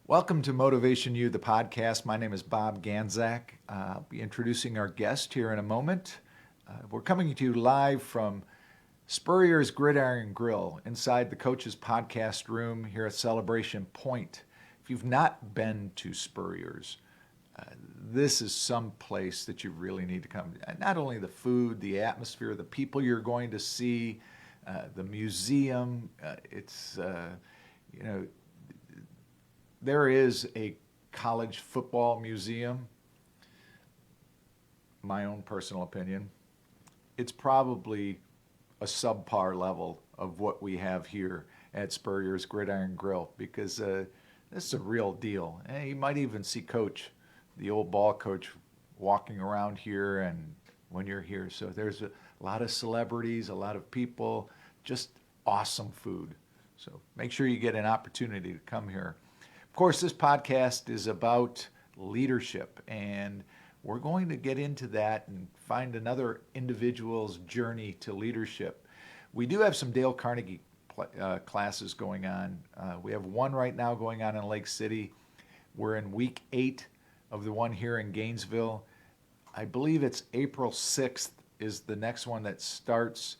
Welcome to MotivationU, the podcast. My name is Bob Ganzak. I'll be introducing our guest here in a moment. We're coming to you live from Spurrier's Gridiron Grill inside the Coach's Podcast Room here at Celebration Point. If you've not been to Spurrier's, this is some place that you really need to come. Not only the food, the atmosphere, the people you're going to see, the museum. There is a college football museum. My own personal opinion, it's probably a subpar level of what we have here at Spurrier's Gridiron Grill because this is a real deal. And you might even see Coach, the old ball coach, walking around here and when you're here. So there's a lot of celebrities, a lot of people, just awesome food. So make sure you get an opportunity to come here. Of course, this podcast is about leadership, and we're going to get into that and find another individual's journey to leadership. We do have some Dale Carnegie classes going on. We have one right now going on in Lake City. We're in week 8 of the one here in Gainesville. I believe it's April 6th is the next one that starts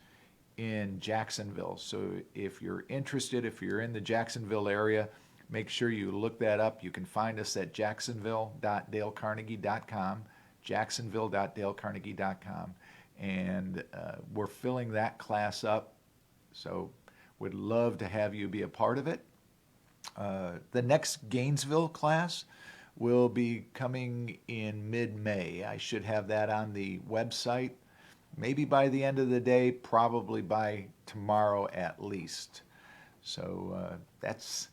in Jacksonville. So if you're interested, if you're in the Jacksonville area, make sure you look that up. You can find us at jacksonville.dalecarnegie.com, jacksonville.dalecarnegie.com. And we're filling that class up, so would love to have you be a part of it. The next Gainesville class will be coming in mid-May. I should have that on the website, maybe by the end of the day, probably by tomorrow at least. So that's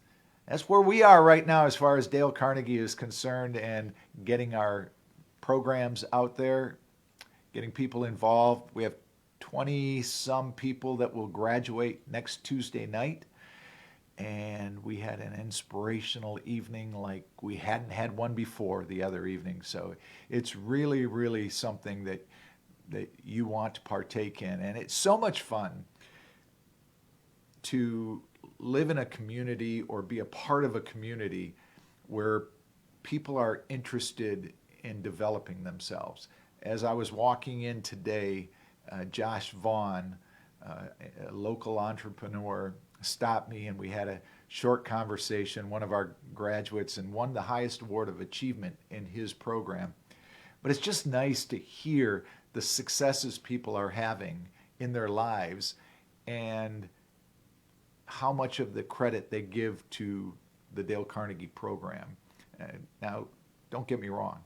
where we are right now as far as Dale Carnegie is concerned, and getting our programs out there, getting people involved. We have 20-some people that will graduate next Tuesday night, and we had an inspirational evening like we hadn't had one before the other evening. So it's really, really something that you want to partake in, and it's so much fun to live in a community or be a part of a community where people are interested in developing themselves. As I was walking in today, Josh Vaughn, a local entrepreneur, stopped me and we had a short conversation, one of our graduates, and won the highest award of achievement in his program. But it's just nice to hear the successes people are having in their lives and how much of the credit they give to the Dale Carnegie program. Now, don't get me wrong.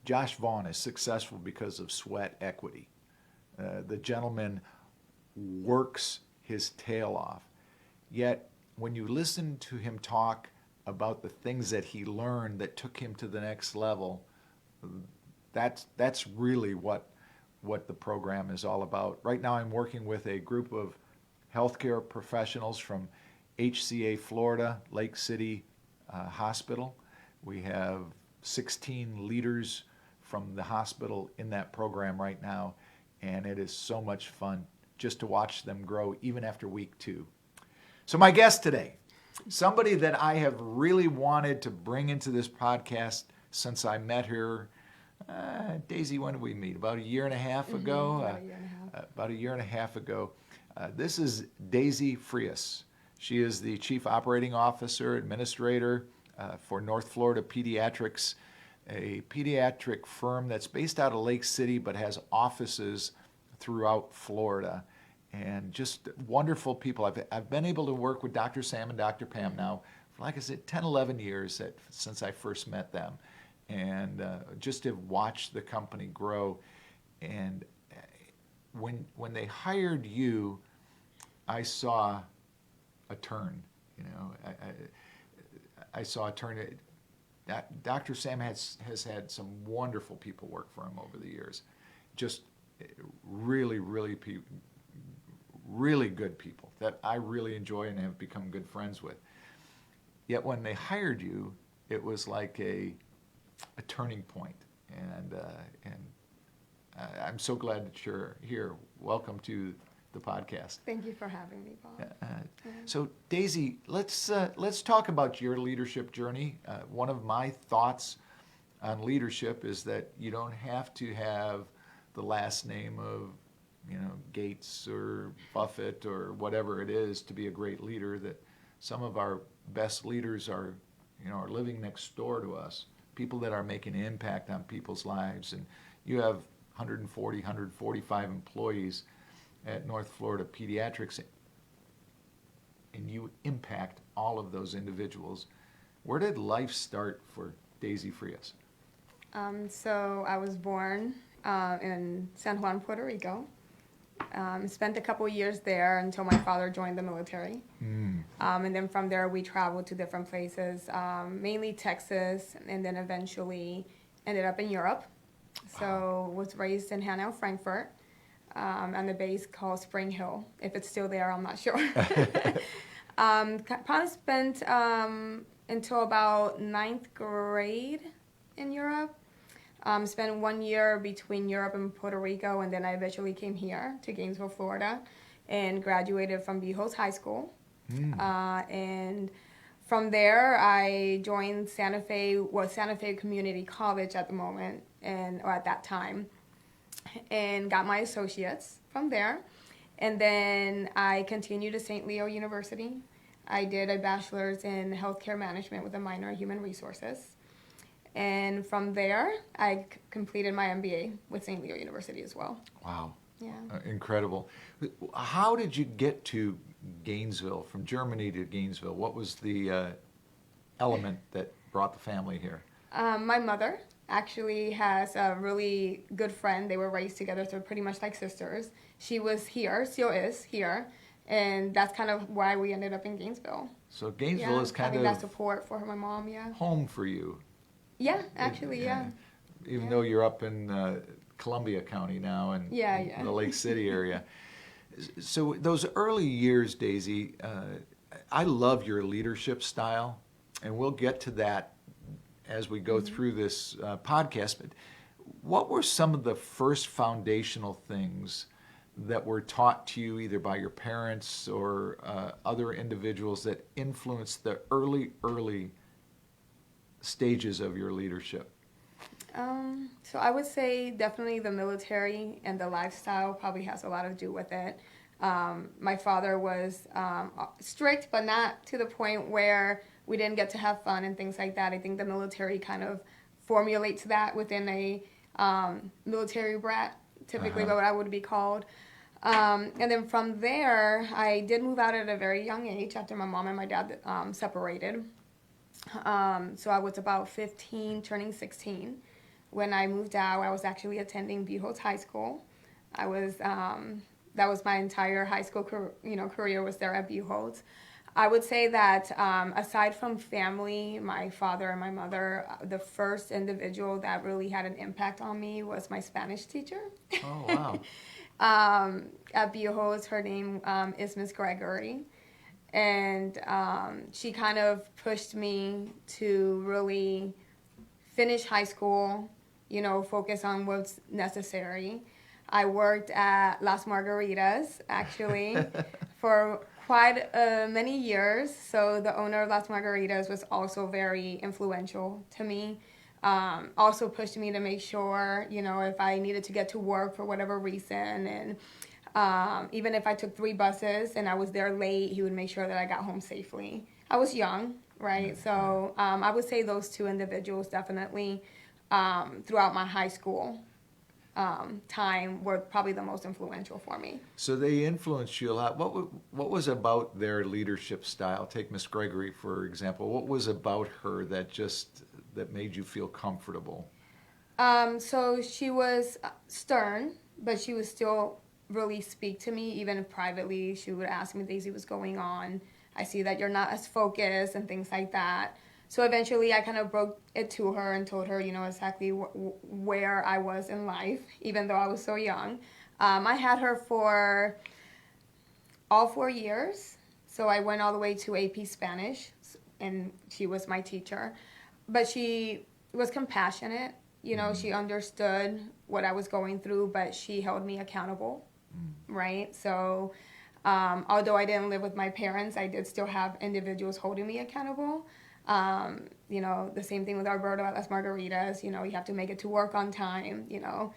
Josh Vaughn is successful because of sweat equity. The gentleman works his tail off. Yet, when you listen to him talk about the things that he learned that took him to the next level, that's really what the program is all about. Right now, I'm working with a group of healthcare professionals from HCA Florida, Lake City Hospital. We have 16 leaders from the hospital in that program right now, and it is so much fun just to watch them grow even after week 2. So my guest today, somebody that I have really wanted to bring into this podcast since I met her. Daisy, when did we meet? About a year and a half ago? About a year and a half ago. This is Daisy Frias. She is the Chief Operating Officer, Administrator for North Florida Pediatrics, a pediatric firm that's based out of Lake City but has offices throughout Florida. And just wonderful people. I've been able to work with Dr. Sam and Dr. Pam now for, like I said, 10, 11 years since I first met them. And just to watch the company grow. And when they hired you, I saw a turn. I saw a turn. Dr. Sam has had some wonderful people work for him over the years. Just really, really really good people that I really enjoy and have become good friends with. Yet when they hired you, it was like a turning point. And I'm so glad that you're here. Welcome to the podcast. Thank you for having me, Bob. So Daisy, let's talk about your leadership journey. One of my thoughts on leadership is that you don't have to have the last name of, Gates or Buffett or whatever it is to be a great leader. That some of our best leaders are living next door to us, people that are making an impact on people's lives. And you have 140, 145 employees at North Florida Pediatrics, and you impact all of those individuals. Where did life start for Daisy Frias? So I was born in San Juan, Puerto Rico. Spent a couple years there until my father joined the military. And then from there we traveled to different places, mainly Texas, and then eventually ended up in Europe. So was raised in Hanau, Frankfurt, on the base called Spring Hill. If it's still there, I'm not sure. Probably spent until about 9th grade in Europe. Spent 1 year between Europe and Puerto Rico, and then I eventually came here to Gainesville, Florida, and graduated from Buchholz High School. And from there, I joined Santa Fe Community College at the moment, or at that time, and got my associates from there. And then I continued to St. Leo University. I did a bachelor's in healthcare management with a minor in human resources. And from there, I completed my MBA with St. Leo University as well. Wow. Yeah. Incredible. How did you get to Gainesville, from Germany to Gainesville? What was the element that brought the family here? My mother actually has a really good friend. They were raised together, so pretty much like sisters. She was here, still is here, and that's kind of why we ended up in Gainesville. So Gainesville is kind having of that support for my mom, home for you. Yeah, actually, Even though you're up in Columbia County now and the Lake City area. So those early years, Daisy, I love your leadership style, and we'll get to that as we go through this podcast. But what were some of the first foundational things that were taught to you either by your parents or other individuals that influenced the early stages of your leadership? So I would say definitely the military and the lifestyle probably has a lot to do with it. My father was strict, but not to the point where we didn't get to have fun and things like that. I think the military kind of formulates that within a military brat, typically what I would be called. And then from there, I did move out at a very young age after my mom and my dad separated. So I was about 15, turning 16. When I moved out, I was actually attending Buchholz High School. I was that was my entire high school career was there at Buchholz. I would say that aside from family, my father and my mother, the first individual that really had an impact on me was my Spanish teacher. Oh, wow. At Buchholz, her name is Miss Gregory. And she kind of pushed me to really finish high school, focus on what's necessary. I worked at Las Margaritas, actually, for quite many years. So the owner of Las Margaritas was also very influential to me. Also pushed me to make sure, if I needed to get to work for whatever reason, and even if I took 3 buses and I was there late, he would make sure that I got home safely. I was young, right? So I would say those 2 individuals definitely throughout my high school time were probably the most influential for me. So they influenced you a lot. What was about their leadership style? Take Miss Gregory, for example. What was about her that made you feel comfortable? So she was stern, but she would still really speak to me, even if privately. She would ask me, Daisy, what's going on? I see that you're not as focused and things like that. So eventually I kind of broke it to her and told her, exactly where I was in life, even though I was so young. I had her for all 4 years. So I went all the way to AP Spanish, and she was my teacher. But she was compassionate. She understood what I was going through, but she held me accountable right? So although I didn't live with my parents, I did still have individuals holding me accountable. You know, the same thing with our Alberto at Las Margaritas. You know, you have to make it to work on time. You know,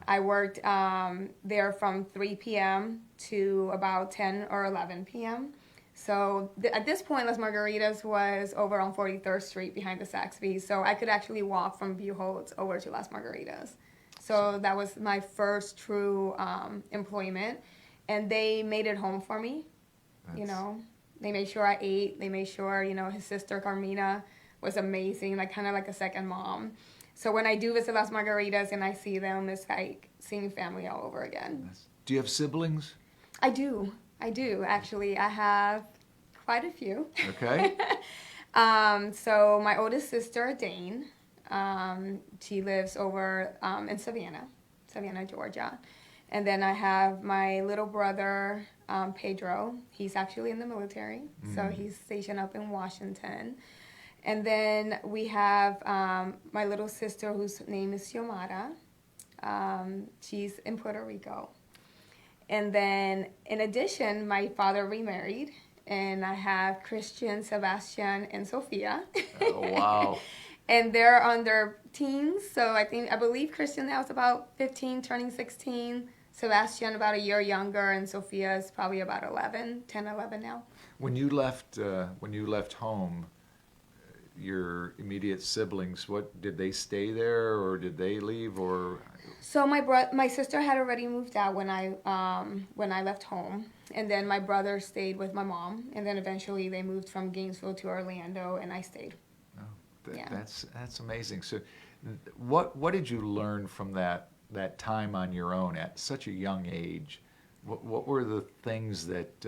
I worked there from 3 p.m. to about 10 or 11 p.m. So at this point, Las Margaritas was over on 43rd Street behind the Saxby. So I could actually walk from Buchholz over to Las Margaritas. So that was my first true employment. And they made it home for me. You know, they made sure I ate. They made sure, you know, his sister Carmina was amazing, like kind of like a second mom. So when I do visit Las Margaritas and I see them, it's like seeing family all over again. Do you have siblings? I do, actually. I have quite a few. Okay. So my oldest sister, Dane, she lives over in Savannah, Georgia. And then I have my little brother, Pedro. He's actually in the military, so he's stationed up in Washington. And then we have my little sister, whose name is Xiomara. She's in Puerto Rico. And then, in addition, my father remarried, and I have Christian, Sebastian, and Sophia. Oh, wow. And they're on their teens, so I believe Christian now is about 15, turning 16. Sebastian about a year younger, and Sophia is probably about 11 now. When you left home, your immediate siblings, what did they stay there, or did they leave, or? So my sister had already moved out when I left home, and then my brother stayed with my mom, and then eventually they moved from Gainesville to Orlando, and I stayed. That's amazing. So, what did you learn from that time on your own at such a young age? What were the things that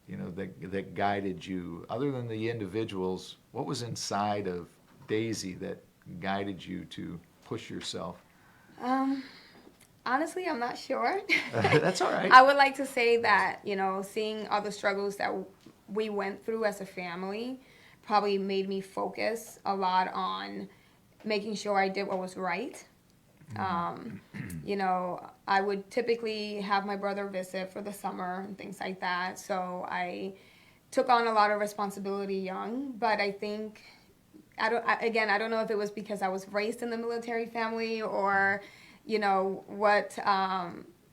that guided you, other than the individuals? What was inside of Daisy that guided you to push yourself? Honestly, I'm not sure. That's all right. I would like to say that, you know, seeing all the struggles that we went through as a family probably made me focus a lot on making sure I did what was right. You know, I would typically have my brother visit for the summer and things like that. So I took on a lot of responsibility young, but I think, I don't know if it was because I was raised in the military family or, you know, what,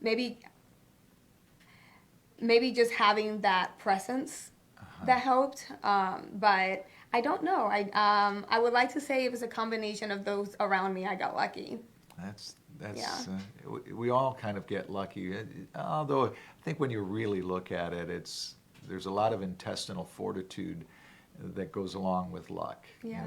maybe just having that presence that helped. But I don't know. I would like to say it was a combination of those around me. I got lucky. We all kind of get lucky. Although I think when you really look at it, there's a lot of intestinal fortitude that goes along with luck. Yeah.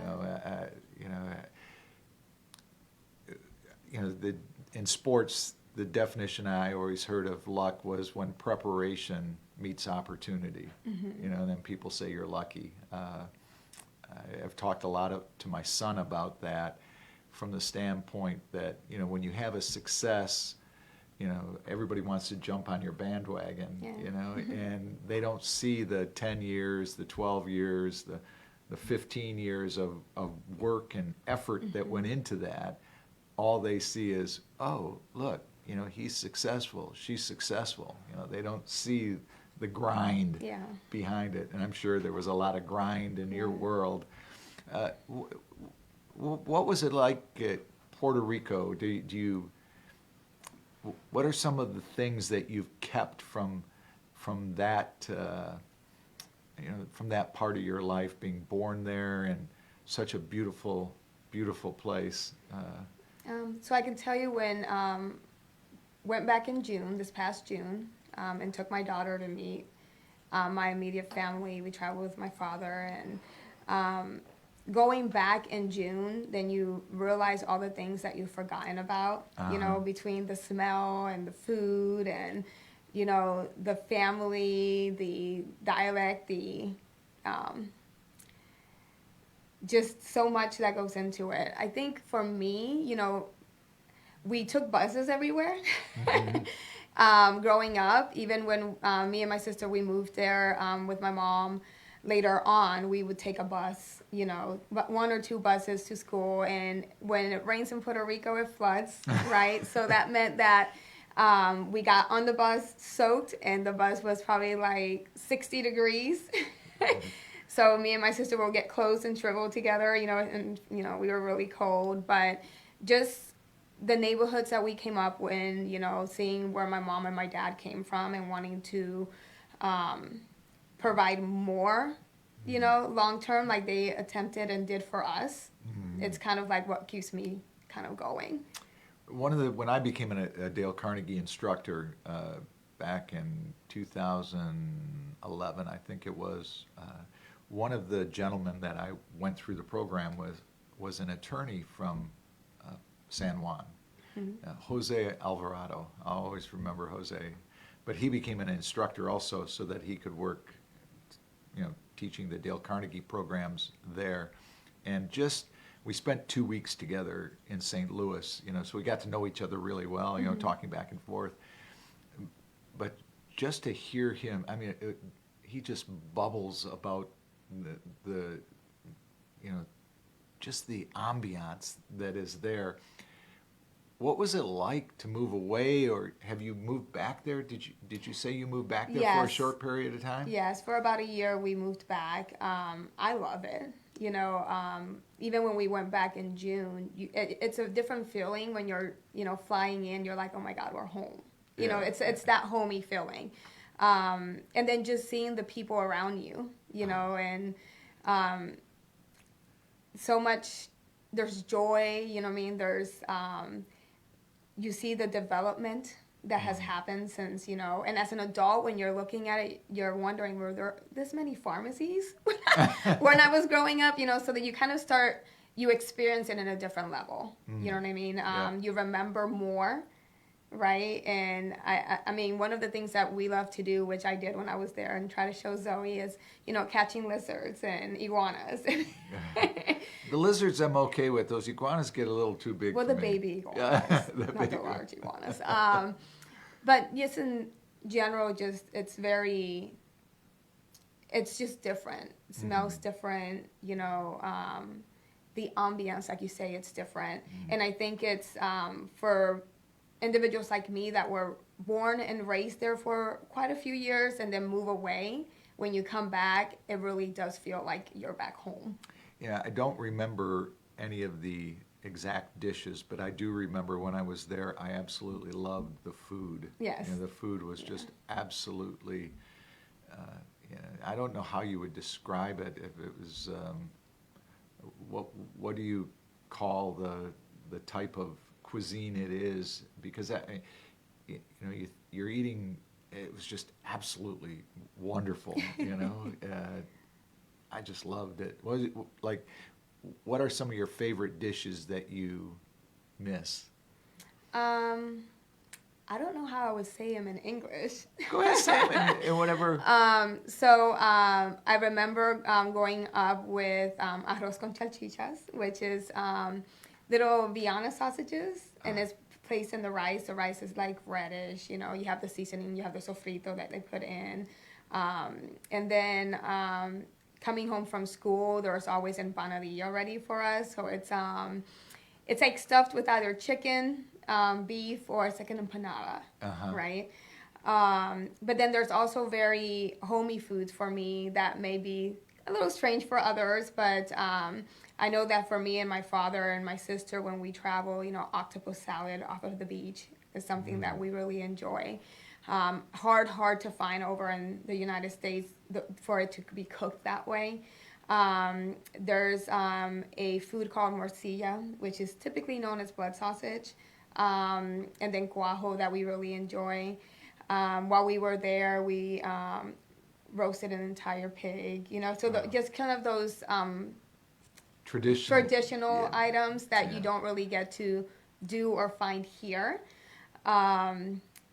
In sports, the definition I always heard of luck was when preparation meets opportunity. You know, and then people say you're lucky. I've talked a lot to my son about that, from the standpoint that, you know, when you have a success, you know, everybody wants to jump on your bandwagon, you know, and they don't see the 10 years, the 12 years, the 15 years of work and effort that went into that. All they see is, oh, look, you know, he's successful, she's successful. You know, they don't see the grind behind it. And I'm sure there was a lot of grind in your world. What was it like at Puerto Rico? What are some of the things that you've kept from that from that part of your life, being born there and such a beautiful place? So I can tell you when went back in June, this past June, and took my daughter to meet my immediate family. We traveled with my father, and going back in June, then you realize all the things that you've forgotten about, you know, between the smell and the food and, you know, the family, the dialect, the just so much that goes into it. I think for me, you know, we took buses everywhere. Growing up, even when me and my sister, we moved there with my mom. Later on, we would take a bus, you know, 1 or 2 buses to school. And when it rains in Puerto Rico, it floods, right? So that meant that We got on the bus soaked, and the bus was probably like 60 degrees. So me and my sister will get clothes and shrivel together, and we were really cold. But just the neighborhoods that we came up in, seeing where my mom and my dad came from and wanting to provide more, long term, like they attempted and did for us. Mm-hmm. It's kind of like what keeps me kind of going. When I became a Dale Carnegie instructor back in 2011, I think it was, one of the gentlemen that I went through the program with was an attorney from San Juan, mm-hmm. Jose Alvarado. I'll always remember Jose. But he became an instructor also so that he could work, teaching the Dale Carnegie programs there. And we spent 2 weeks together in St. Louis, so we got to know each other really well, mm-hmm. Talking back and forth. But just to hear him, he just bubbles about the just the ambiance that is there. What was it like to move away, or have you moved back there? Did you say you moved back there? Yes. For a short period of time? Yes, for about a year we moved back. I love it. Even when we went back in June, it's a different feeling when you're, flying in. You're like, oh my God, we're home. It's that homey feeling. And then just seeing the people around you, and so much. There's joy. There's you see the development that has happened since, and as an adult, when you're looking at it, you're wondering, were there this many pharmacies when I was growing up, so that you kind of you experience it in a different level. You know what I mean? Yeah. You remember more, right? And I mean, one of the things that we love to do, which I did when I was there and try to show Zoe, is, catching lizards and iguanas. The lizards I'm okay with. Those iguanas get a little too big for me. Well, the baby iguanas, not the large iguanas. But yes, in general, it's just different. It smells mm-hmm. different, the ambiance, like you say, it's different. Mm-hmm. And I think it's for individuals like me that were born and raised there for quite a few years and then move away. When you come back, it really does feel like you're back home. Yeah, I don't remember any of the exact dishes, but I do remember when I was there, I absolutely loved the food. Yes. The food was just absolutely, I don't know how you would describe it. If it was, what do you call the type of cuisine it is? Because you're eating, it was just absolutely wonderful, I just loved it. Was it like, what are some of your favorite dishes that you miss? I don't know how I would say them in English. Go ahead, say them in whatever. I remember growing up with arroz con salchichas, which is little Vienna sausages, and it's placed in the rice. The rice is like reddish, you have the seasoning, you have the sofrito that they put in. And then coming home from school, there's always empanadilla ready for us. So it's like stuffed with either chicken, beef, or it's like an empanada, right? But then there's also very homey foods for me that may be a little strange for others, but I know that for me and my father and my sister, when we travel, octopus salad off of the beach is something that we really enjoy. Hard to find over in the United States for it to be cooked that way. There's a food called morcilla, which is typically known as blood sausage, and then cuajo that we really enjoy. While we were there, we roasted an entire pig, so just kind of those traditional items that you don't really get to do or find here.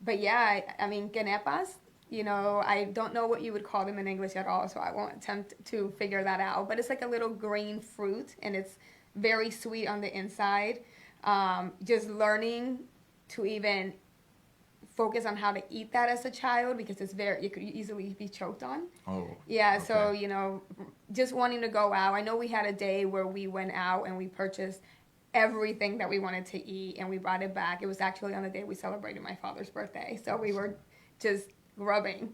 But yeah, I mean, ganepas, I don't know what you would call them in English at all, so I won't attempt to figure that out. But it's like a little green fruit, and it's very sweet on the inside. Just learning to even focus on how to eat that as a child, because it could easily be choked on. Oh. Yeah, okay. So, just wanting to go out. I know we had a day where we went out and we purchased everything that we wanted to eat, and we brought it back. It was actually on the day we celebrated my father's birthday, so we were just grubbing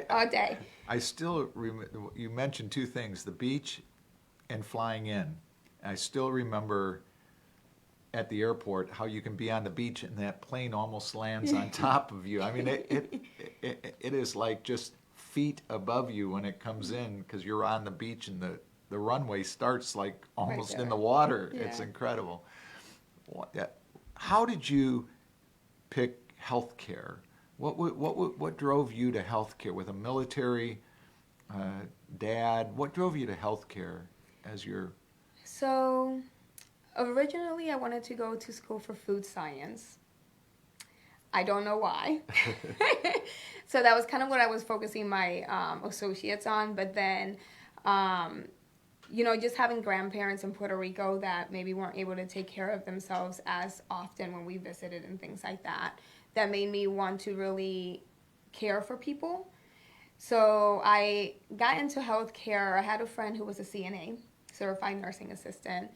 all day. I still you mentioned two things: the beach and flying in. I still remember at the airport how you can be on the beach and that plane almost lands on top of you. I mean, it is like just feet above you when it comes in, because you're on the beach and the runway starts like almost in the water. Yeah. It's incredible. How did you pick healthcare? What drove you to healthcare? With a military dad, what drove you to healthcare as your... So originally I wanted to go to school for food science. I don't know why. So that was kind of what I was focusing my associates on. But then, just having grandparents in Puerto Rico that maybe weren't able to take care of themselves as often when we visited and things like that, that made me want to really care for people. So I got into healthcare. I had a friend who was a CNA, certified nursing assistant,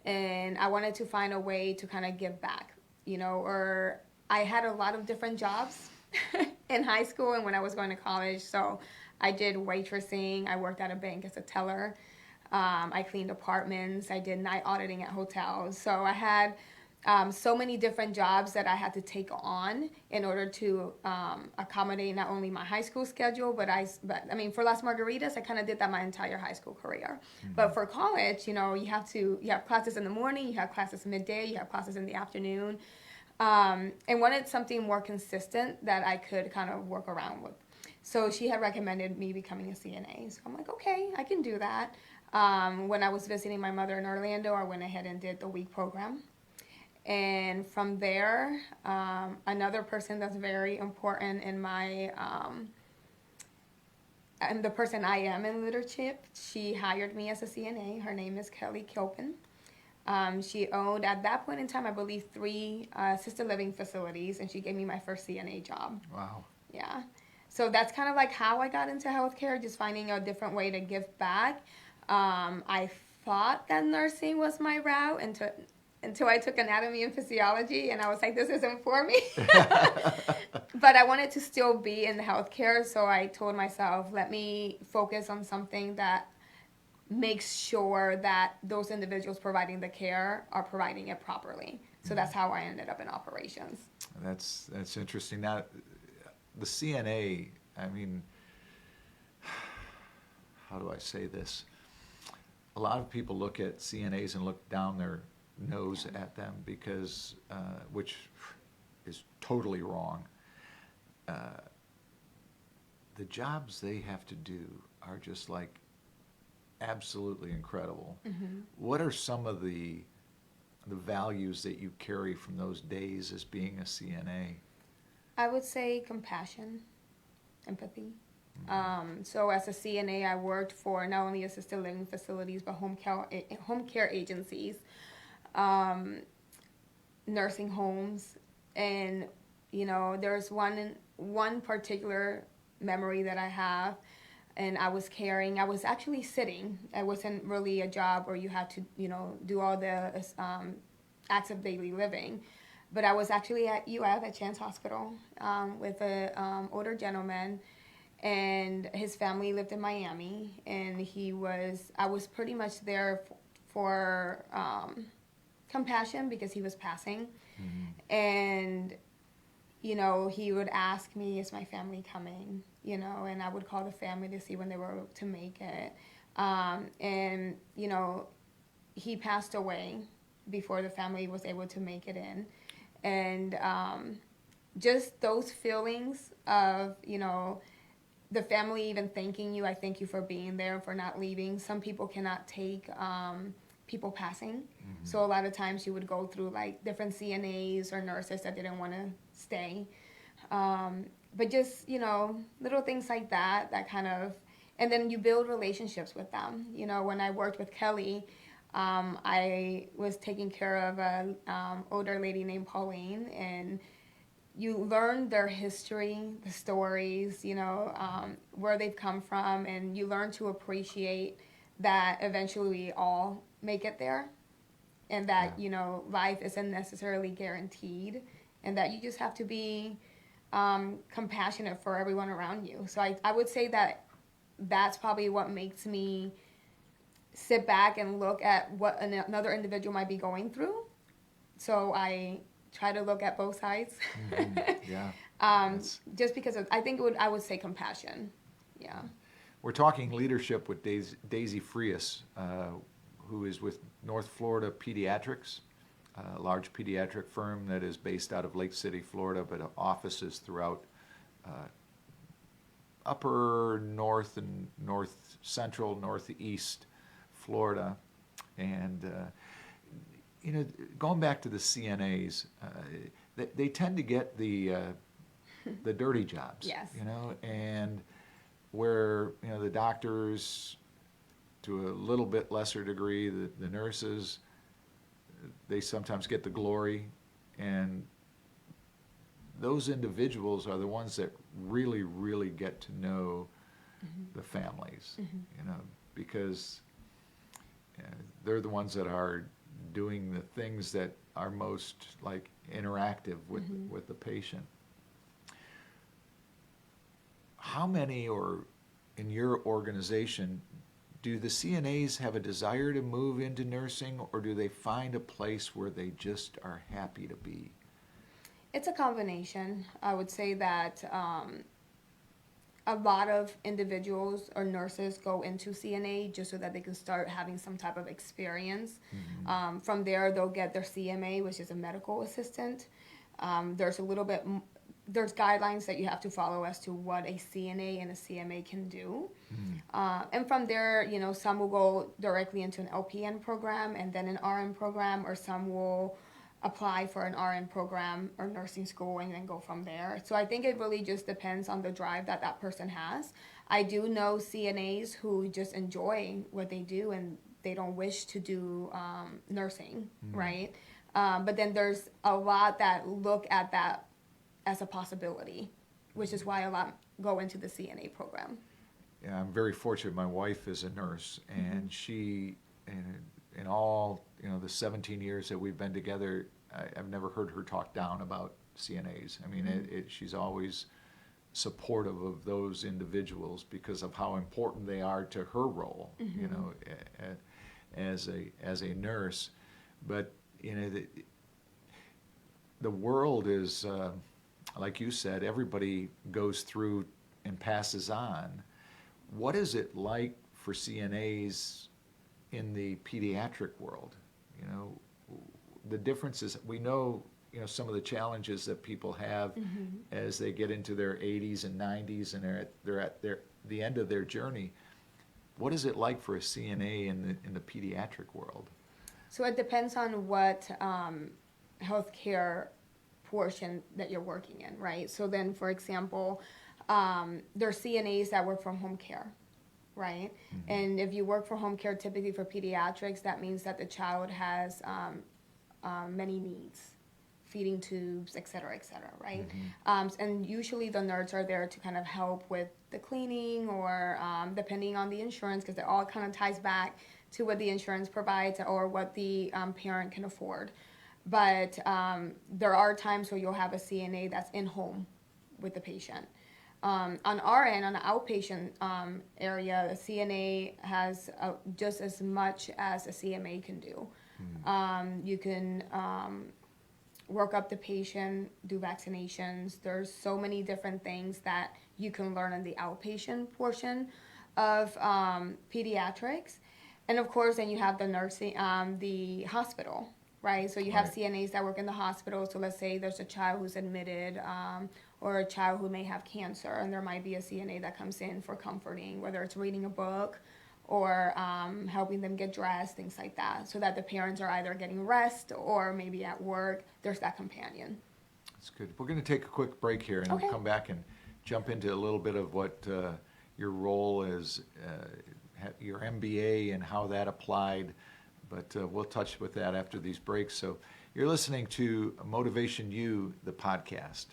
and I wanted to find a way to kind of give back, or I had a lot of different jobs in high school and when I was going to college. So I did waitressing. I worked at a bank as a teller. I cleaned apartments. I did night auditing at hotels. So I had so many different jobs that I had to take on in order to accommodate not only my high school schedule, but for Las Margaritas, I kind of did that my entire high school career. Mm-hmm. But for college, you have classes in the morning, you have classes midday, you have classes in the afternoon. And wanted something more consistent that I could kind of work around with. So she had recommended me becoming a CNA. So I'm like, okay, I can do that. When I was visiting my mother in Orlando, I went ahead and did the week program. And from there, another person that's very important in my, and the person I am in leadership, she hired me as a CNA. Her name is Kelly Kilpin. She owned, at that point in time, I believe 3 assisted living facilities, and she gave me my first CNA job. Wow. Yeah. So that's kind of like how I got into healthcare, just finding a different way to give back. I thought that nursing was my route until I took anatomy and physiology, and I was like, this isn't for me. But I wanted to still be in healthcare, so I told myself, let me focus on something that makes sure that those individuals providing the care are providing it properly. So that's how I ended up in operations. That's interesting. Now, the CNA, I mean, how do I say this? A lot of people look at CNAs and look down their nose at them because, which is totally wrong. The jobs they have to do are just like absolutely incredible. Mm-hmm. What are some of the values that you carry from those days as being a CNA? I would say compassion, empathy. Mm-hmm. So as a CNA, I worked for not only assisted living facilities, but home care agencies, nursing homes. And, there's one particular memory that I have. And I was actually sitting. It wasn't really a job where you had to, do all the acts of daily living. But I was actually at UF, at Chance Hospital, with an older gentleman. And his family lived in Miami. And I was pretty much there for compassion because he was passing. Mm-hmm. And, he would ask me, is my family coming? And I would call the family to see when they were to make it. And, he passed away before the family was able to make it in. And just those feelings of, the family even thanking you, I thank you for being there, for not leaving. Some people cannot take people passing. Mm-hmm. So a lot of times you would go through like different CNAs or nurses that didn't want to stay. But just, little things like that kind of, and then you build relationships with them. When I worked with Kelly, I was taking care of an older lady named Pauline, and you learn their history, the stories, where they've come from, and you learn to appreciate that eventually we all make it there. and that, you know, life isn't necessarily guaranteed, and that you just have to be compassionate for everyone around you. So I would say that that's probably what makes me sit back and look at what another individual might be going through. So I try to look at both sides. Mm-hmm. Yeah. Just because I think I would say compassion. Yeah. We're talking leadership with Daisy Frias, who is with North Florida Pediatrics, a large pediatric firm that is based out of Lake City, Florida, but offices throughout upper north and north central, northeast Florida. And, you know, going back to the CNAs, they tend to get the dirty jobs, Yes. you know, and where, you know, the doctors, to a little bit lesser degree, the nurses, they sometimes get the glory, and those individuals are the ones that really, really get to know the families, you know, because they're the ones that are doing the things that are most like interactive with the patient. How many, or in your organization, do the CNAs have a desire to move into nursing, or do they find a place where they just are happy to be? It's a combination. I would say that a lot of individuals or nurses go into CNA just so that they can start having some type of experience. From there, they'll get their CMA, which is a medical assistant. There's a little bit, there's guidelines that you have to follow as to what a CNA and a CMA can do. And from there, you know, some will go directly into an LPN program and then an RN program, or some will apply for an RN program or nursing school and then go from there. So I think it really just depends on the drive that that person has. I do know CNAs who just enjoy what they do and they don't wish to do nursing, right? But then there's a lot that look at that as a possibility, which is why a lot go into the CNA program. Yeah, I'm very fortunate. My wife is a nurse, and she, in all, you know, the 17 years that we've been together, I've never heard her talk down about CNAs. I mean, she's always supportive of those individuals because of how important they are to her role, you know, as a nurse. But, you know, the world is, like you said, everybody goes through and passes on. What is it like for CNAs in the pediatric world? You know, the differences, we know, you know, some of the challenges that people have as they get into their 80s and 90s and they're at the end of their journey. What is it like for a CNA in the pediatric world? So it depends on what healthcare portion that you're working in, right? So then, for example, there are CNAs that work from home care, right? And if you work for home care, typically for pediatrics, that means that the child has many needs, feeding tubes, et cetera, right? And usually the nerds are there to kind of help with the cleaning or depending on the insurance, because it all kind of ties back to what the insurance provides or what the parent can afford. But there are times where you'll have a CNA that's in home with the patient. On our end, on the outpatient area, a CNA has just as much as a CMA can do. You can work up the patient, do vaccinations. There's so many different things that you can learn in the outpatient portion of pediatrics. And of course, then you have the nursing, the hospital, right? So you have CNAs that work in the hospital. So let's say there's a child who's admitted or a child who may have cancer, and there might be a CNA that comes in for comforting, whether it's reading a book or helping them get dressed, things like that, so that the parents are either getting rest or maybe at work, there's that companion. That's good. We're going to take a quick break here and we'll come back and jump into a little bit of what your role is, your MBA and how that applied, but we'll touch with that after these breaks. So you're listening to MotivationU, the podcast.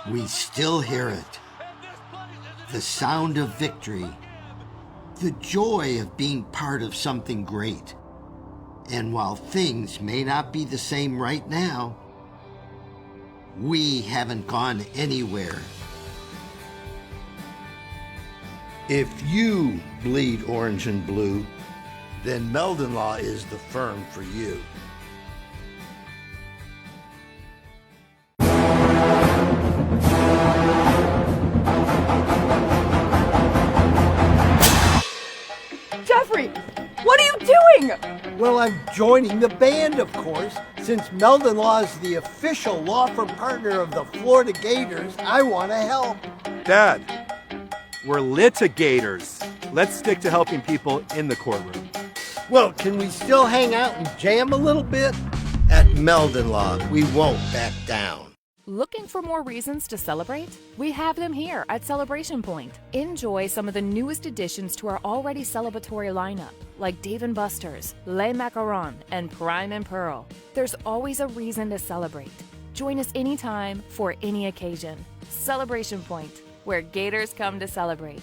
We still hear it. The sound of victory. The joy of being part of something great. And while things may not be the same right now, we haven't gone anywhere. If you bleed orange and blue, then Meldon Law is the firm for you. Jeffrey, what are you doing? Well, I'm joining the band, of course. Since Meldon Law is the official law firm partner of the Florida Gators, I want to help. Dad, we're litigators. Let's stick to helping people in the courtroom. Well, can we still hang out and jam a little bit? At Meldon Law, we won't back down. Looking for more reasons to celebrate? We have them here at Celebration Point. Enjoy some of the newest additions to our already celebratory lineup, like Dave & Buster's, Les Macarons, and Prime and Pearl. There's always a reason to celebrate. Join us anytime for any occasion. Celebration Point, where Gators come to celebrate.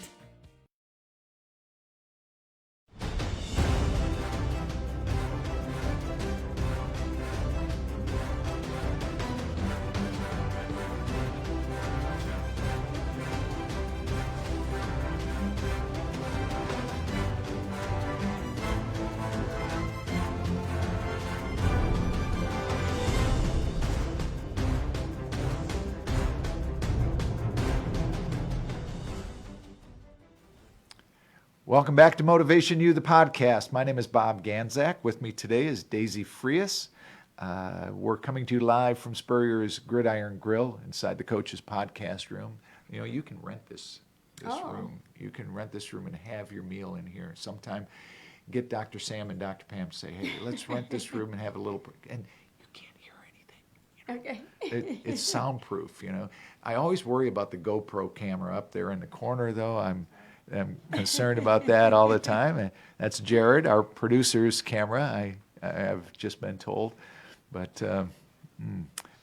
Welcome back to Motivation U, the podcast. My name is Bob Ganzak. With me today is Daisy Frias. We're coming to you live from Spurrier's Gridiron Grill inside the coach's podcast room. You know, you can rent this room. You can rent this room and have your meal in here. Sometime get Dr. Sam and Dr. Pam to say, hey, let's rent this room and have a little, and you can't hear anything. You know? Okay. It's soundproof, you know. I always worry about the GoPro camera up there in the corner, though. I'm concerned about that all the time. And that's Jared, our producer's camera, I have just been told. But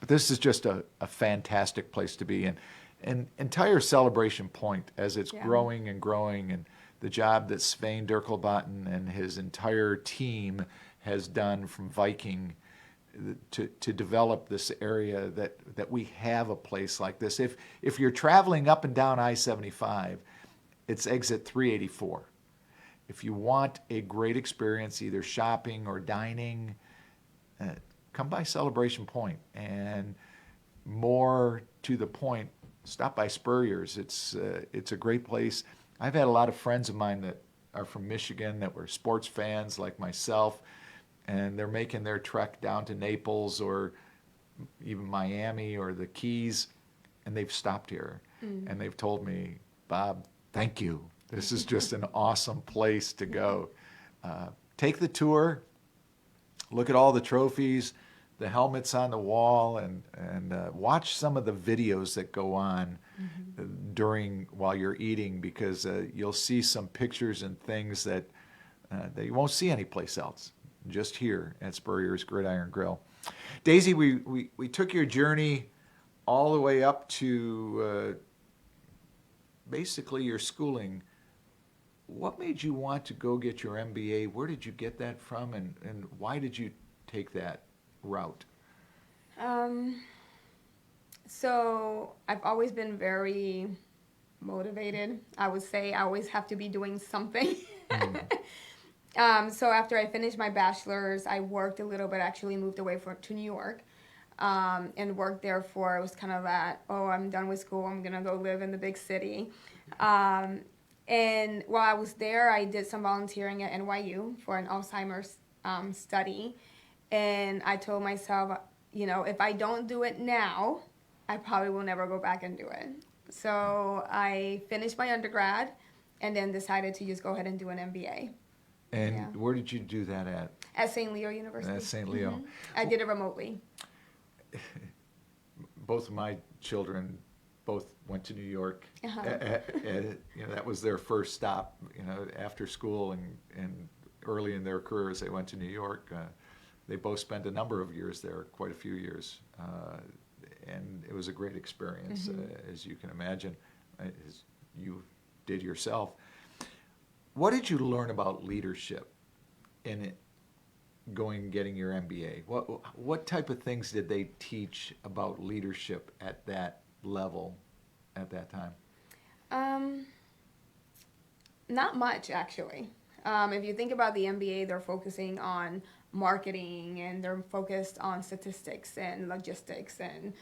this is just a fantastic place to be. And an entire Celebration Point, as it's growing and growing, and the job that Svein Dirkelbotten and his entire team has done from Viking to develop this area, that we have a place like this. If you're traveling up and down I-75, it's exit 384. If you want a great experience, either shopping or dining, come by Celebration Point. And more to the point, stop by Spurrier's. It's a great place. I've had a lot of friends of mine that are from Michigan that were sports fans like myself, and they're making their trek down to Naples or even Miami or the Keys, and they've stopped here. And they've told me, Bob, thank you. This is just an awesome place to go. Take the tour, look at all the trophies, the helmets on the wall, and watch some of the videos that go on while you're eating, because you'll see some pictures and things that you won't see anyplace else, just here at Spurrier's Gridiron Grill. Daisy, we took your journey all the way up to basically your schooling. What made you want to go get your MBA? Where did you get that from, and why did you take that route? So I've always been very motivated. I would say I always have to be doing something. So after I finished my bachelor's, I worked a little bit, actually moved away to New York, and worked there it was kind of that, I'm done with school, I'm going to go live in the big city. And while I was there, I did some volunteering at NYU for an Alzheimer's study. And I told myself, if I don't do it now, I probably will never go back and do it. So I finished my undergrad and then decided to just go ahead and do an MBA. And where did you do that at? At St. Leo University. At St. Leo. I did it remotely. Both of my children went to New York. That was their first stop. After school and early in their careers, they went to New York. They both spent a number of years there, quite a few years. and it was a great experience, as you can imagine, as you did yourself. What did you learn about leadership in getting your MBA? What type of things did they teach about leadership at that level at that time? Not much, actually. If you think about the MBA, they're focusing on marketing, and they're focused on statistics and logistics, and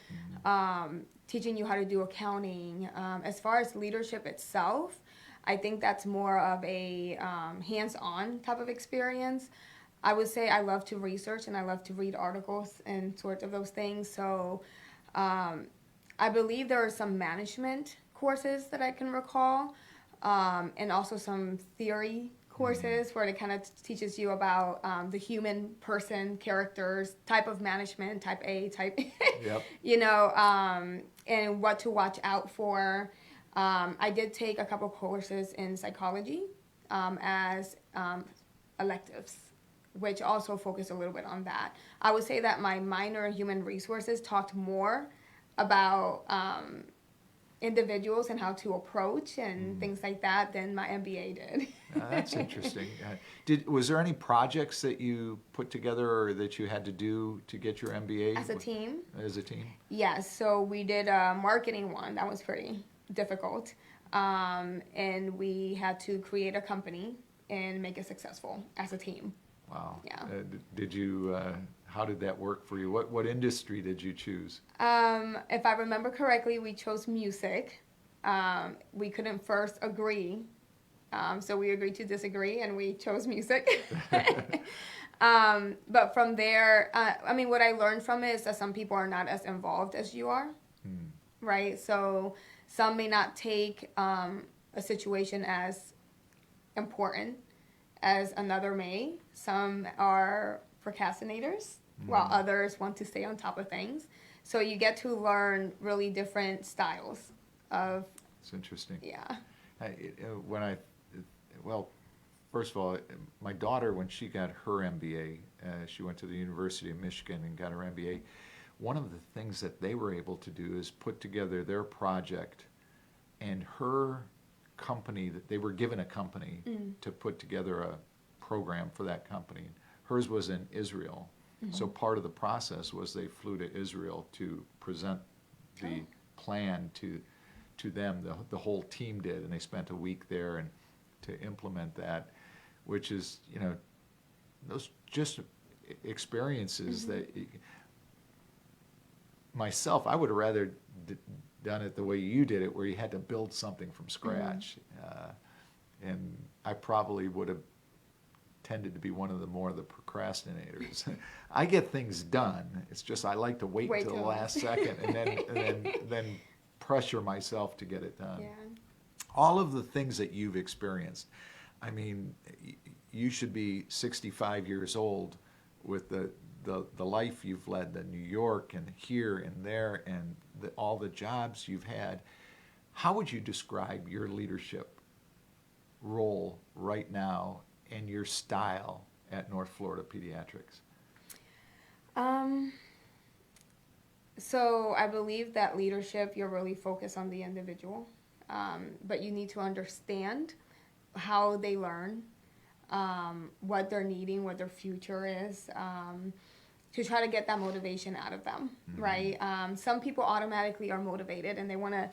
teaching you how to do accounting. As far as leadership itself, I think that's more of a hands-on type of experience. I would say I love to research and I love to read articles and sorts of those things. So I believe there are some management courses that I can recall, and also some theory courses where it kind of teaches you about the human person characters, type of management, type A, type, Yep. And what to watch out for. I did take a couple courses in psychology as electives, which also focused a little bit on that. I would say that my minor in human resources talked more about individuals and how to approach and things like that than my MBA did. That's interesting. Was there any projects that you put together or that you had to do to get your MBA? As a team? As a team? Yes, so we did a marketing one. That was pretty difficult. And we had to create a company and make it successful as a team. Wow. Yeah. Did you? How did that work for you? What industry did you choose? If I remember correctly, we chose music. We couldn't first agree, so we agreed to disagree, and we chose music. But from there, what I learned from it is that some people are not as involved as you are, right? So some may not take a situation as important as another may. Some are procrastinators, while others want to stay on top of things. So you get to learn really different styles of. It's interesting. Yeah. Well, first of all, my daughter, when she got her MBA, she went to the University of Michigan and got her MBA. One of the things that they were able to do is put together their project, and her company, that they were given a company to put together a program for that company. Hers was in Israel. So part of the process was they flew to Israel to present the plan to them. The whole team did, and they spent a week there and to implement that, which is, those just experiences that myself, I would have rather done it the way you did it, where you had to build something from scratch. And I probably would have tended to be one of the procrastinators. I get things done. It's just I like to wait till the last second and then pressure myself to get it done. Yeah. All of the things that you've experienced, you should be 65 years old with the life you've led, the New York and here and there, and all the jobs you've had. How would you describe your leadership role right now and your style at North Florida Pediatrics? So I believe that leadership, you're really focused on the individual, but you need to understand how they learn, what they're needing, what their future is, to try to get that motivation out of them, right? Some people automatically are motivated and they want to,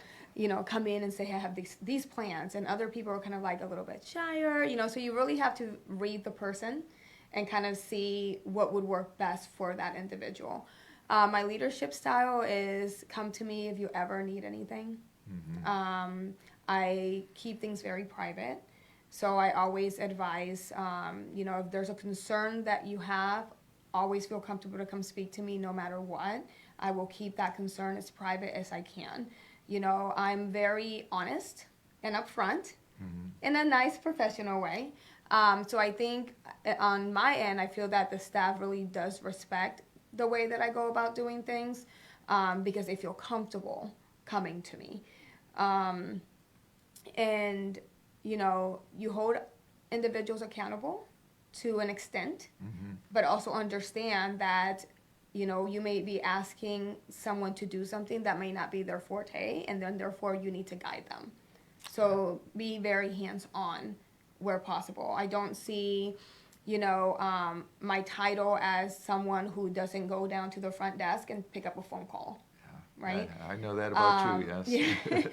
come in and say, I have these plans, and other people are kind of like a little bit shyer, so you really have to read the person and kind of see what would work best for that individual. My leadership style is come to me if you ever need anything. I keep things very private. So I always advise, if there's a concern that you have, always feel comfortable to come speak to me no matter what. I will keep that concern as private as I can. I'm very honest and upfront in a nice professional way. So I think on my end, I feel that the staff really does respect the way that I go about doing things, because they feel comfortable coming to me. And, you hold individuals accountable to an extent, but also understand that you may be asking someone to do something that may not be their forte, and then therefore you need to guide them. So be very hands-on where possible. I don't see, my title as someone who doesn't go down to the front desk and pick up a phone call, right? I know that about you, yes.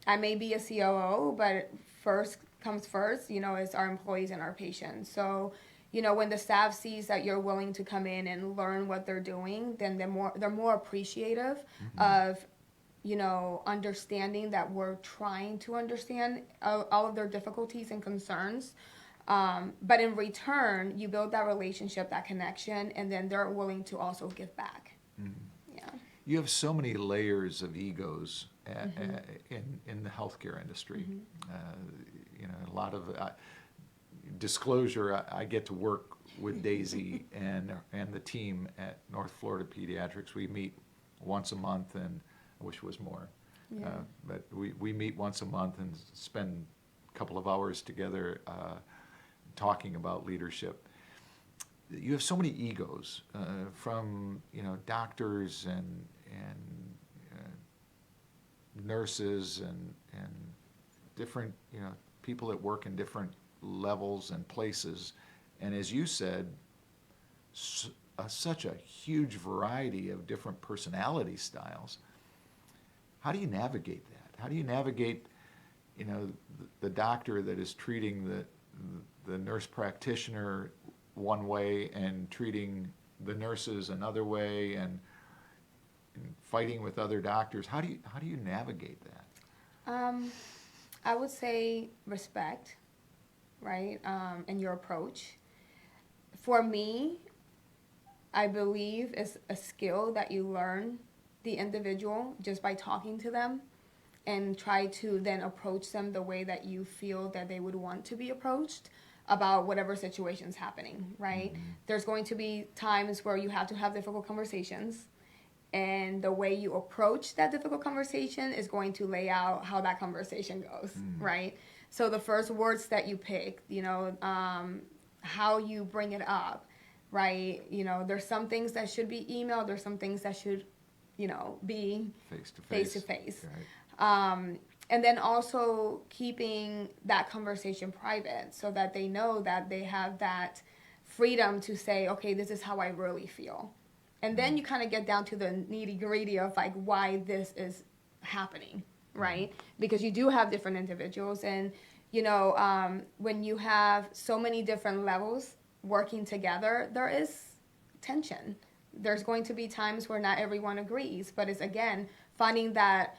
I may be a COO, but first comes first, is our employees and our patients. So, when the staff sees that you're willing to come in and learn what they're doing, then they're more appreciative of, understanding that we're trying to understand all of their difficulties and concerns. But in return, you build that relationship, that connection, and then they're willing to also give back. Yeah. You have so many layers of egos in the healthcare industry. A lot of disclosure. I get to work with Daisy and the team at North Florida Pediatrics. We meet once a month, and I wish it was more. Yeah. But we meet once a month and spend a couple of hours together talking about leadership. You have so many egos from doctors and nurses and different people that work in different levels and places, and as you said, such a huge variety of different personality styles. How do you navigate that? How do you navigate the doctor that is treating the nurse practitioner one way and treating the nurses another way and fighting with other doctors? How do you navigate that? I would say respect, right? And your approach. For me, I believe it's a skill that you learn the individual just by talking to them and try to then approach them the way that you feel that they would want to be approached about whatever situation's happening, right? There's going to be times where you have to have difficult conversations, and the way you approach that difficult conversation is going to lay out how that conversation goes, right? So the first words that you pick, how you bring it up, right? There's some things that should be emailed, there's some things that should, be face to face. And then also keeping that conversation private so that they know that they have that freedom to say, okay, this is how I really feel. And then you kind of get down to the nitty-gritty of like why this is happening, right? Because you do have different individuals, and when you have so many different levels working together, there is tension. There's going to be times where not everyone agrees, but it's again finding that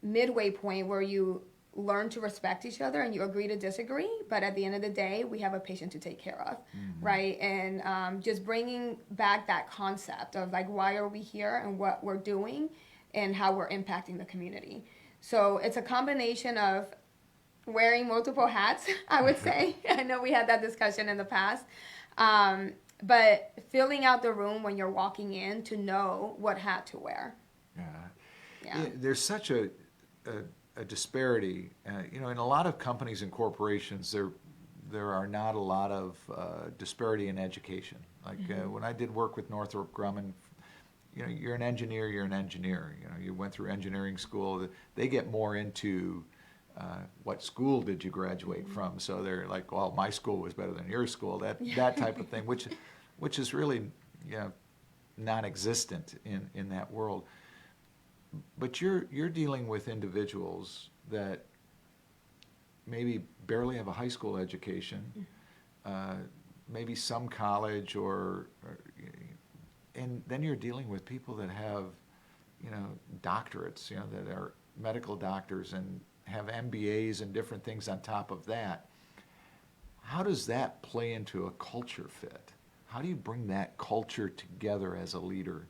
midway point where you learn to respect each other and you agree to disagree, but at the end of the day, we have a patient to take care of, right? And just bringing back that concept of like, why are we here and what we're doing and how we're impacting the community. So it's a combination of wearing multiple hats, I would say. I know we had that discussion in the past. But filling out the room when you're walking in to know what hat to wear. Yeah. There's such a disparity. In a lot of companies and corporations, there are not a lot of disparity in education. Like when I did work with Northrop Grumman, you're an engineer, you went through engineering school. They get more into what school did you graduate from? So they're like, well, my school was better than your school. That type of thing, which is really non-existent in that world. But you're dealing with individuals that maybe barely have a high school education, maybe some college, and then you're dealing with people that have, doctorates, that are medical doctors and have MBAs and different things on top of that. How does that play into a culture fit? How do you bring that culture together as a leader?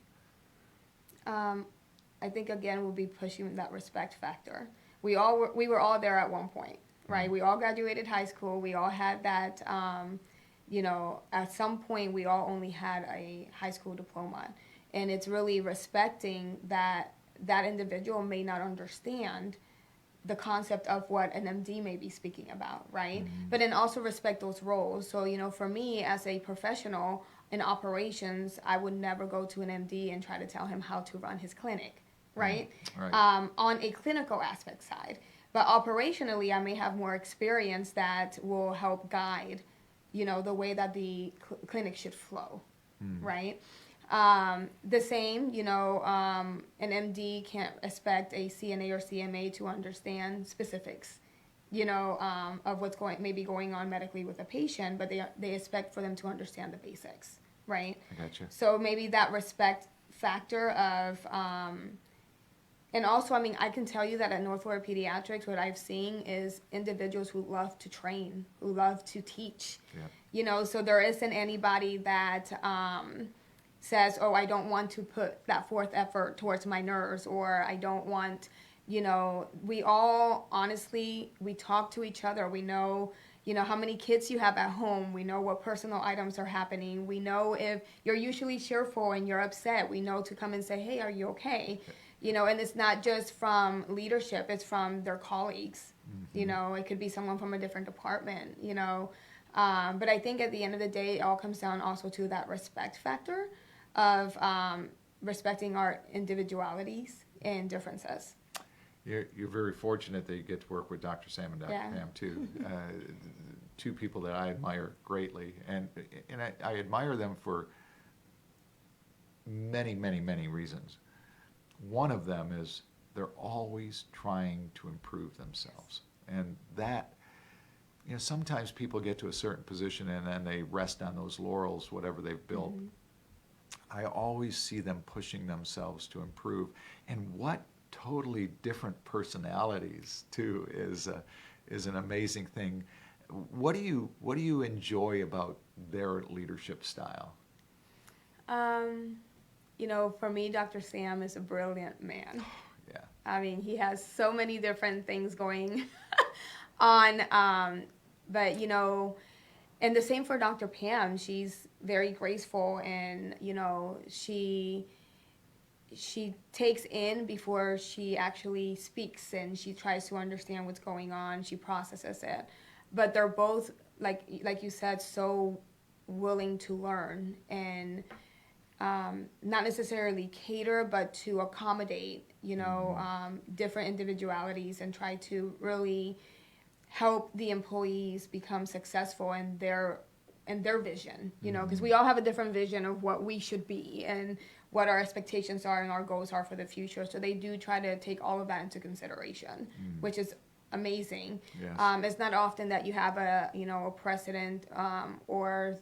I think again we'll be pushing that respect factor. We were all there at one point, right? We all graduated high school. We all had that. At some point we all only had a high school diploma, and it's really respecting that individual may not understand the concept of what an MD may be speaking about, right? But then also respect those roles. So, for me as a professional in operations, I would never go to an MD and try to tell him how to run his clinic, right? Right. On a clinical aspect side. But operationally, I may have more experience that will help guide, the way that the clinic should flow, right? The same, an MD can't expect a CNA or CMA to understand specifics, of what's going on medically with a patient, but they expect for them to understand the basics, right? I gotcha. So maybe that respect factor of, and also, I can tell you that at North Florida Pediatrics, what I've seen is individuals who love to train, who love to teach, so there isn't anybody that says, oh, I don't want to put that forth effort towards my nurse, or I don't want, we all, honestly, we talk to each other. We know, how many kids you have at home. We know what personal items are happening. We know if you're usually cheerful and you're upset. We know to come and say, hey, are you okay? And it's not just from leadership. It's from their colleagues. It could be someone from a different department, But I think at the end of the day, it all comes down also to that respect factor of respecting our individualities and differences. You're very fortunate that you get to work with Dr. Sam and Dr. Pam too. Two people that I admire greatly, and I admire them for many, many, many reasons. One of them is they're always trying to improve themselves, and that, sometimes people get to a certain position and then they rest on those laurels, whatever they've built. I always see them pushing themselves to improve, and what totally different personalities too is an amazing thing. What do you enjoy about their leadership style? For me, Dr. Sam is a brilliant man. Yeah. He has so many different things going on, but and the same for Dr. Pam. She's very graceful, and she takes in before she actually speaks, and she tries to understand what's going on. She processes it, but they're both, like you said, so willing to learn and not necessarily cater, but to accommodate different individualities and try to really help the employees become successful in their vision, because we all have a different vision of what we should be and what our expectations are and our goals are for the future. So they do try to take all of that into consideration, which is amazing. Yes. It's not often that you have a president or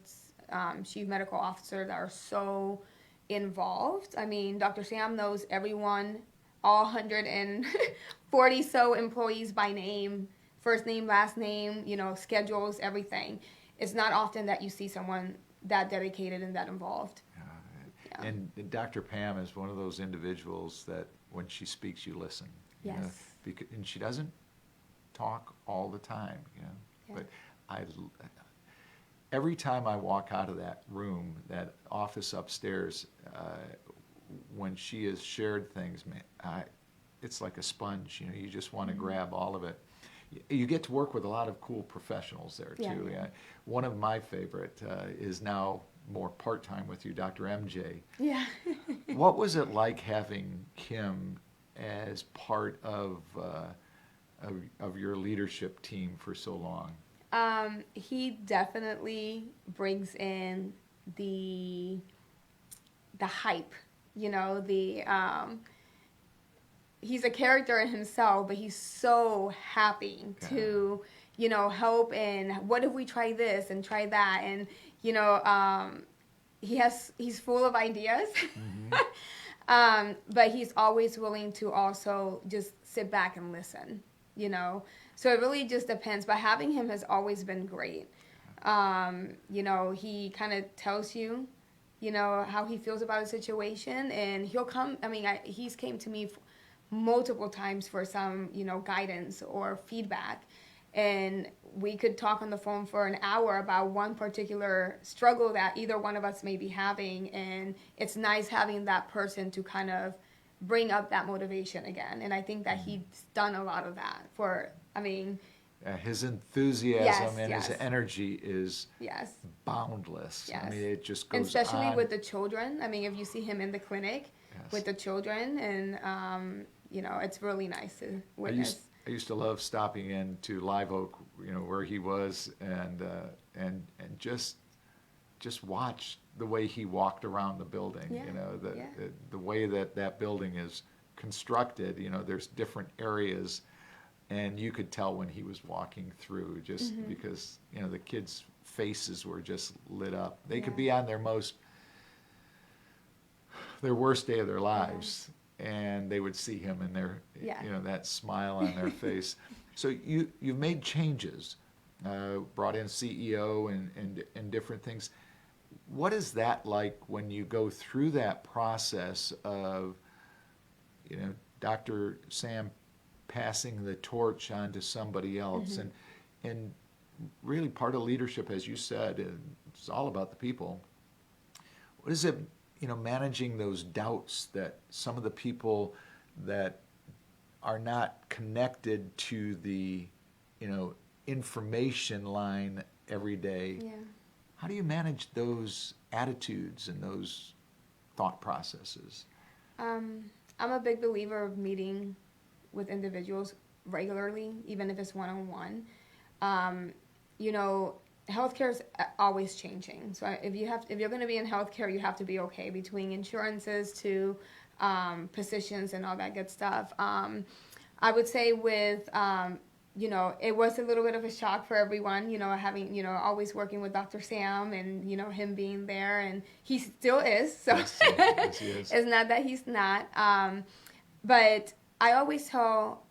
chief medical officer that are so involved. Dr. Sam knows everyone, all 140 so employees by name, first name, last name, schedules, everything. It's not often that you see someone that dedicated and that involved. Yeah. And Dr. Pam is one of those individuals that when she speaks, you listen. Yes. And she doesn't talk all the time, Yeah. But every time I walk out of that room, that office upstairs, when she has shared things, it's like a sponge. You just want to grab all of it. You get to work with a lot of cool professionals there too. Yeah. One of my favorite is now more part-time with you, Dr. MJ. Yeah. What was it like having Kim as part of your leadership team for so long? He definitely brings in the hype, he's a character in himself, but he's so happy to, help, and what if we try this and try that, and he's full of ideas. But he's always willing to also just sit back and listen, So it really just depends. But having him has always been great. He kind of tells you, how he feels about a situation, and he'll come. He's came to me multiple times for some, guidance or feedback. And we could talk on the phone for an hour about one particular struggle that either one of us may be having. And it's nice having that person to kind of bring up that motivation again. And I think that he's done a lot of that His enthusiasm Yes, and his yes. energy is Yes. boundless. I Yes. mean, it just And goes especially on. with the children. I mean, if you see him in the clinic Yes. with the children, and it's really nice to I witness. used to love stopping in to Live Oak, where he was, and just watch the way he walked around the building. Yeah. The way that building is constructed. There's different areas, and you could tell when he was walking through, just because the kids' faces were just lit up. They could be on their worst day of their lives, and they would see him and their that smile on their face. So you've made changes, brought in CEO and different things. What is that like when you go through that process of Dr. Sam passing the torch on to somebody else, and really part of leadership, as you said, it's all about the people. What is it, managing those doubts that some of the people that are not connected to the, information line every day? Yeah. How do you manage those attitudes and those thought processes? I'm a big believer of meeting with individuals regularly, even if it's one-on-one. Healthcare is always changing. So if you're going to be in healthcare, you have to be okay between insurances to positions and all that good stuff. I would say with it was a little bit of a shock for everyone, having, always working with Dr. Sam and, him being there, and he still is. So Yes, he is. it's not that he's not. But I always tell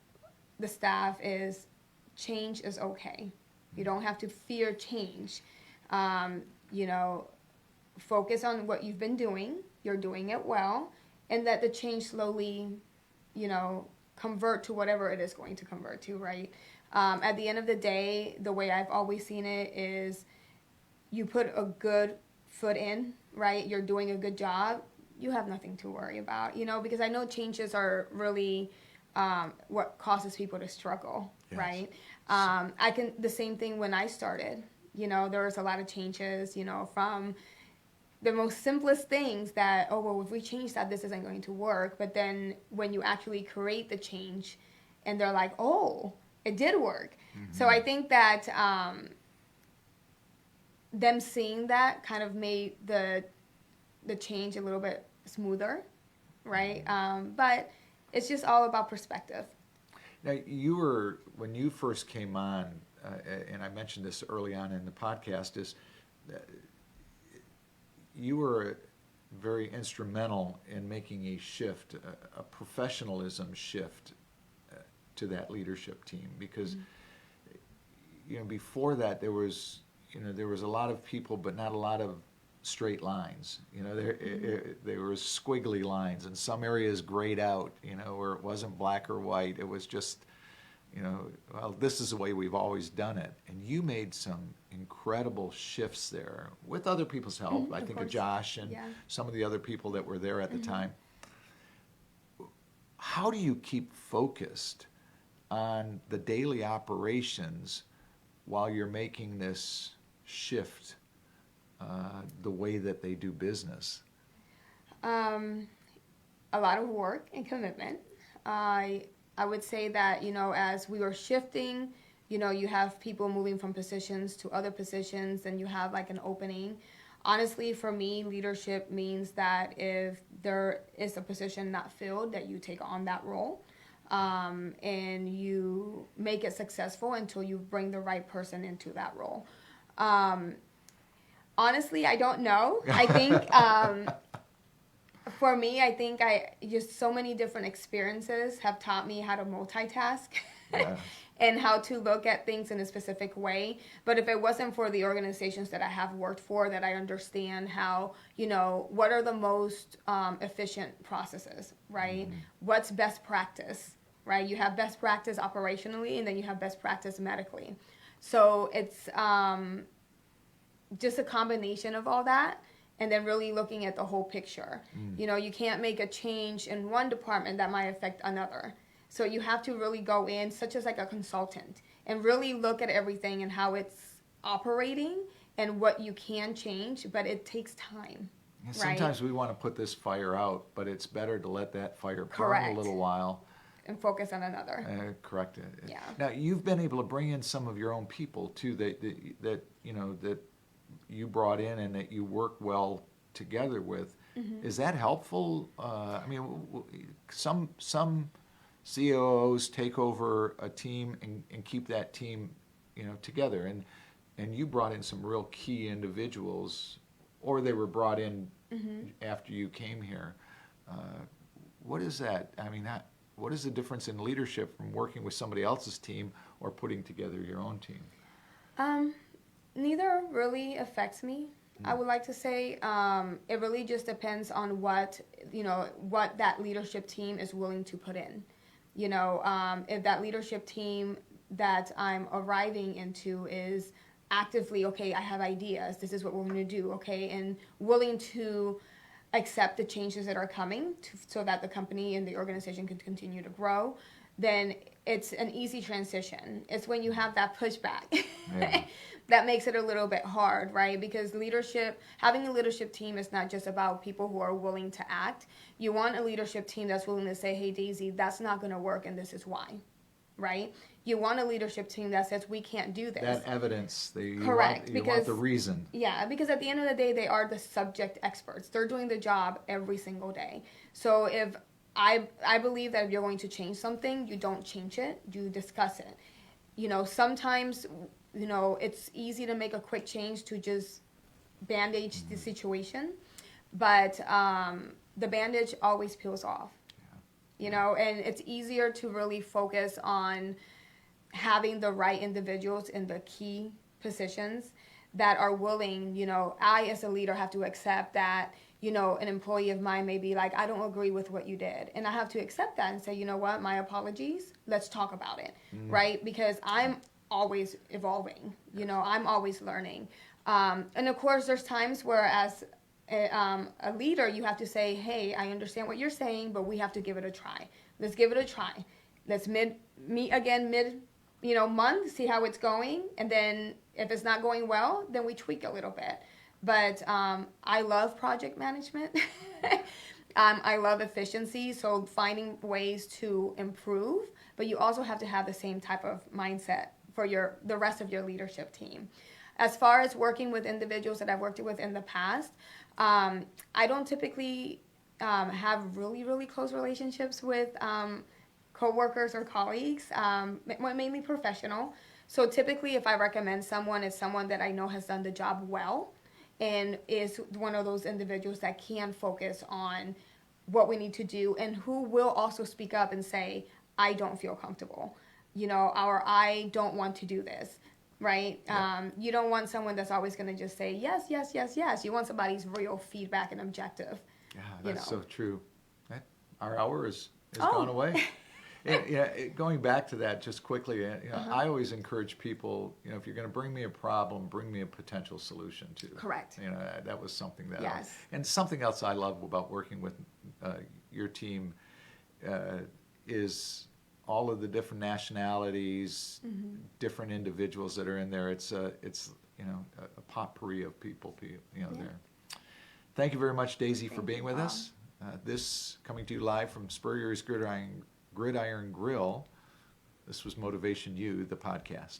the staff is change is okay. You don't have to fear change. Focus on what you've been doing. You're doing it well, and that the change slowly, convert to whatever it is going to convert to, right? At the end of the day, the way I've always seen it is you put a good foot in, right? You're doing a good job. You have nothing to worry about, because I know changes are really what causes people to struggle, Yes. right? The same thing when I started, there was a lot of changes, from the most simplest things that, if we change that, this isn't going to work. But then when you actually create the change and they're like, oh, it did work. Mm-hmm. So I think that them seeing that kind of made the change a little bit smoother, right? But it's just all about perspective. Now, when you first came on, and I mentioned this early on in the podcast, is you were very instrumental in making a shift, a professionalism shift to that leadership team, because before that there was a lot of people, but not a lot of straight lines. There were squiggly lines, and some areas grayed out, where it wasn't black or white. It was just, well, this is the way we've always done it. And you made some incredible shifts there with other people's help. I think of Josh and some of the other people that were there at the time. How do you keep focused on the daily operations while you're making this shift, the way that they do business? A lot of work and commitment. I would say that, as we were shifting, you have people moving from positions to other positions, and you have like an opening. Honestly, for me, leadership means that if there is a position not filled, that you take on that role. And you make it successful until you bring the right person into that role. Honestly, I don't know. I think for me, I think just so many different experiences have taught me how to multitask and how to look at things in a specific way. But if it wasn't for the organizations that I have worked for, that I understand how, what are the most efficient processes, right? Mm-hmm. What's best practice, right? You have best practice operationally, and then you have best practice medically. So it's just a combination of all that, and then really looking at the whole picture. You can't make a change in one department that might affect another. So you have to really go in, such as like a consultant, and really look at everything and how it's operating and what you can change, but it takes time. Yeah, right? sometimes we want to put this fire out, but it's better to let that fire burn Correct. a little while. And focus on another. Correct. Yeah. Now you've been able to bring in some of your own people too that you brought in and that you work well together with. Mm-hmm. Is that helpful? I mean, some COOs take over a team and keep that team, together. And you brought in some real key individuals, or they were brought in after you came here. What is that? I mean, what is the difference in leadership from working with somebody else's team or putting together your own team? Neither really affects me. I would like to say it really just depends on what that leadership team is willing to put in. If that leadership team that I'm arriving into is actively, okay, I have ideas, this is what we're going to do, okay, and willing to accept the changes that are coming so that the company and the organization can continue to grow, then it's an easy transition. It's when you have that pushback that makes it a little bit hard, right? Because having a leadership team is not just about people who are willing to act. You want a leadership team that's willing to say, hey, Daisy, that's not going to work and this is why, right? You want a leadership team that says, we can't do this. That evidence, Correct, you want the reason. Yeah, because at the end of the day, they are the subject experts. They're doing the job every single day. So if I believe that if you're going to change something, you don't change it, you discuss it. Sometimes, it's easy to make a quick change to just bandage the situation, but the bandage always peels off. Yeah. And it's easier to really focus on having the right individuals in the key positions that are willing, I as a leader have to accept that, an employee of mine may be like, I don't agree with what you did. And I have to accept that and say, you know what, my apologies, let's talk about it, right? Because I'm always evolving, I'm always learning. And of course, there's times where as a leader, you have to say, hey, I understand what you're saying, but we have to give it a try. Let's give it a try. Let's meet again month, see how it's going. And then if it's not going well, then we tweak a little bit. But I love project management. I love efficiency, so finding ways to improve. But you also have to have the same type of mindset for the rest of your leadership team. As far as working with individuals that I've worked with in the past, I don't typically have really, really close relationships with coworkers or colleagues, mainly professional. So typically if I recommend someone, it's someone that I know has done the job well and is one of those individuals that can focus on what we need to do and who will also speak up and say, I don't feel comfortable, or I don't want to do this, right? Yeah. You don't want someone that's always going to just say, yes, yes, yes, yes. You want somebody's real feedback and objective. Yeah, that's so true. Our hour has gone away. Going back to that just quickly, I always encourage people, if you're going to bring me a problem, bring me a potential solution too. Correct. That was something that yes. And something else I love about working with your team is all of the different nationalities, different individuals that are in there. It's a potpourri of people there. Thank you very much, Daisy, for being with us. This coming to you live from Spurrier's Gridiron Grill. This was Motivation U, the podcast.